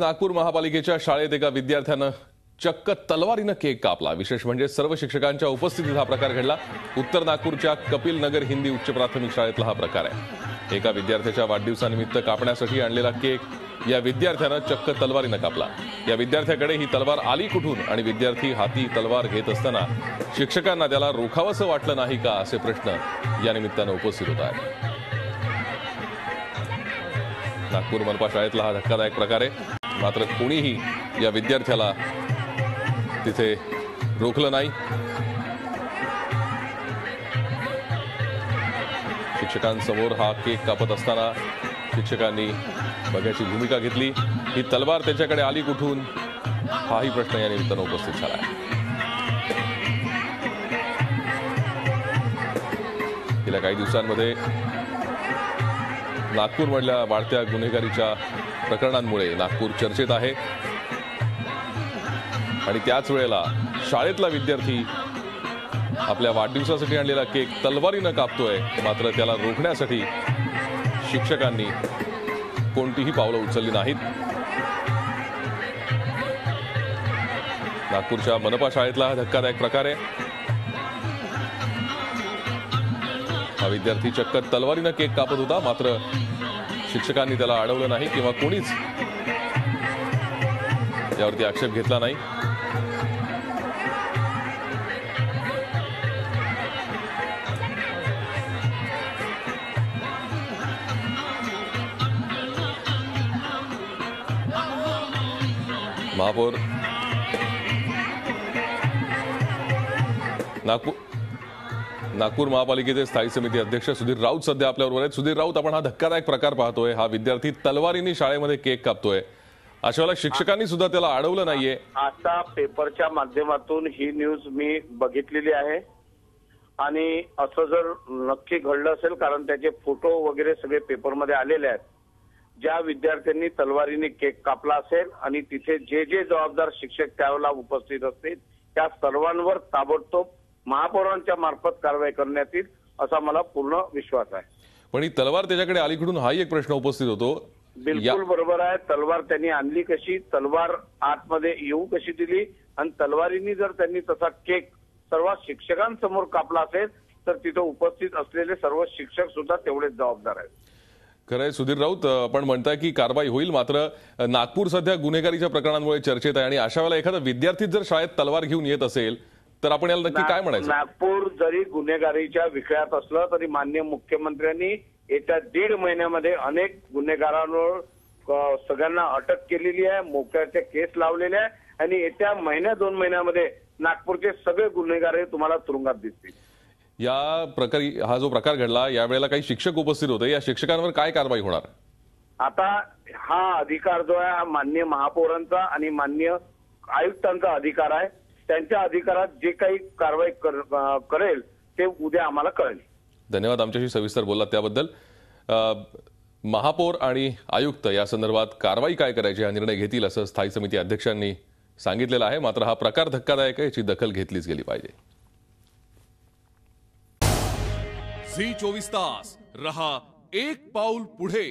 नागपूर महापालिकेच्या शाळेत एका विद्यार्थ्यानं चक्क तलवारीनं केक कापला। विशेष म्हणजे सर्व शिक्षकांच्या उपस्थितीत हा प्रकार घडला। उत्तर नागपूरच्या कपिल नगर हिंदी उच्च प्राथमिक शाळेतला हा प्रकार आहे। एका विद्यार्थ्याच्या वाढदिवसानिमित्त कापण्यासाठी आणलेला केक या विद्यार्थ्यानं चक्क तलवारीनं कापला। या विद्यार्थ्याकडे ही तलवार आली कुठून आणि विद्यार्थी हाती तलवार घेत असताना शिक्षकांना त्याला रोखावंसं वाटलं नाही का असे प्रश्न या निमित्तानं उपस्थित होत आहेत। नागपूर मनपा शाळेतला हा धक्कादायक प्रकार आहे। मात्र कोणीही या विद्यार्थ्याला तिथे रोखलं नाही। शिक्षकांसमोर हा केक कापत असताना शिक्षकांनी बघ्याची भूमिका घेतली। ही तलवार त्याच्याकडे आली कुठून हाही प्रश्न या निमित्तानं उपस्थित झाला आहे। गेल्या काही दिवसांमध्ये नागपूरमधल्या वाढत्या गुन्हेगारीच्या प्रकरणांमुळे नागपूर चर्चेत आहे आणि त्याच वेळेला शाळेतला विद्यार्थी आपल्या वाढदिवसासाठी आणलेला केक तलवारीनं कापतोय। मात्र त्याला रोखण्यासाठी शिक्षकांनी कोणतीही पावलं उचलली नाहीत। नागपूरच्या मनपा शाळेतला हा धक्कादायक प्रकार आहे। हा विद्यार्थी चक्क तलवारीनं केक कापत होता। मात्र शिक्षकांनी त्याला अडवलं नाही किंवा कोणीच यावरती आक्षेप घेतला नाही। महापौर नागपूर महापालिकेचे स्थायी समिती अध्यक्ष सुधीर राऊत सध्या आपल्याबरोबर आहेत। सुधीर राऊत, आपण हा धक्कादायक प्रकार पाहतोय। हा विद्यार्थी तलवारीने शाळेमध्ये केक कापतोय। अशा वेळेला शिक्षकांनी सुद्धा त्याला अडवलं नाहीये। आता पेपरच्या माध्यमातून ही न्यूज मी बघितलेली आहे आणि असं जर नक्की घडलं असेल, कारण त्याचे फोटो वगैरे सगळे पेपरमध्ये आलेले आहेत, ज्या विद्यार्थ्यांनी तलवारीने केक कापला असेल आणि तिथे जे जे जबाबदार शिक्षक त्यावेळेला उपस्थित असतील त्या सर्वांवर ताबडतोब महापौरांच्या मार्फत कारवाई करण्यात येईल असा मला पूर्ण विश्वास आहे। पण ही तलवार त्याच्याकडे आली कुठून हाही एक प्रश्न उपस्थित होतो। बिलकुल बरोबर आहे। तलवार त्यांनी आणली कशी, तलवार आतमध्ये येऊ कशी दिली, आणि तलवारीने जर त्यांनी तसा केक सर्व शिक्षकांसमोर कापला असेल तर तिथे उपस्थित असलेले सर्व शिक्षक सुद्धा तेवढेच जबाबदार आहेत। खरंय सुधीर राऊत, आपण म्हणताय की कारवाई होईल, मात्र नागपूर सध्या गुन्हेगारीच्या प्रकरणांमुळे चर्चेत आहे आणि अशा वेळेला एखादा विद्यार्थी जर शाळेत तलवार घेऊन येत असेल तर आपण याला नक्की काय म्हणायचं? नागपूर जरी गुन्हेगारीच्या विषयात असलं तरी माननीय मुख्यमंत्र्यांनी येत्या 1.5 महिन्यामध्ये अनेक गुन्हेगारांवर सगळ्यांना अटक केलेली आहे, मोक्याचे केस लावलेले आहे आणि येत्या महिन्या 2 महिन्यामध्ये नागपूरचे सगळे गुन्हेगार तुम्हाला तुरुंगात दिसतील। या प्रकारे हा जो प्रकार घडला यावेळेला काही शिक्षक उपस्थित होते, या शिक्षकांवर काय कारवाई होणार? आता हा अधिकार जो आहे हा माननीय महापौरांचा आणि माननीय आयुक्तांचा अधिकार आहे। त्यांच्या अधिकारात जे काही कारवाई करेल ते उद्या आम्हाला कळेल। धन्यवाद, आमच्याशी सविस्तर बोललात त्याबद्दल। महापौर आणि आयुक्त या संदर्भात कारवाई काय करायची हा निर्णय घेतील असं स्थायी समिती अध्यक्षांनी सांगितलेलं आहे। मात्र हा प्रकार धक्कादायक आहे, याची दखल घेतलीच गेली पाहिजे। झी 24 तास रहा एक पाऊल पुढे।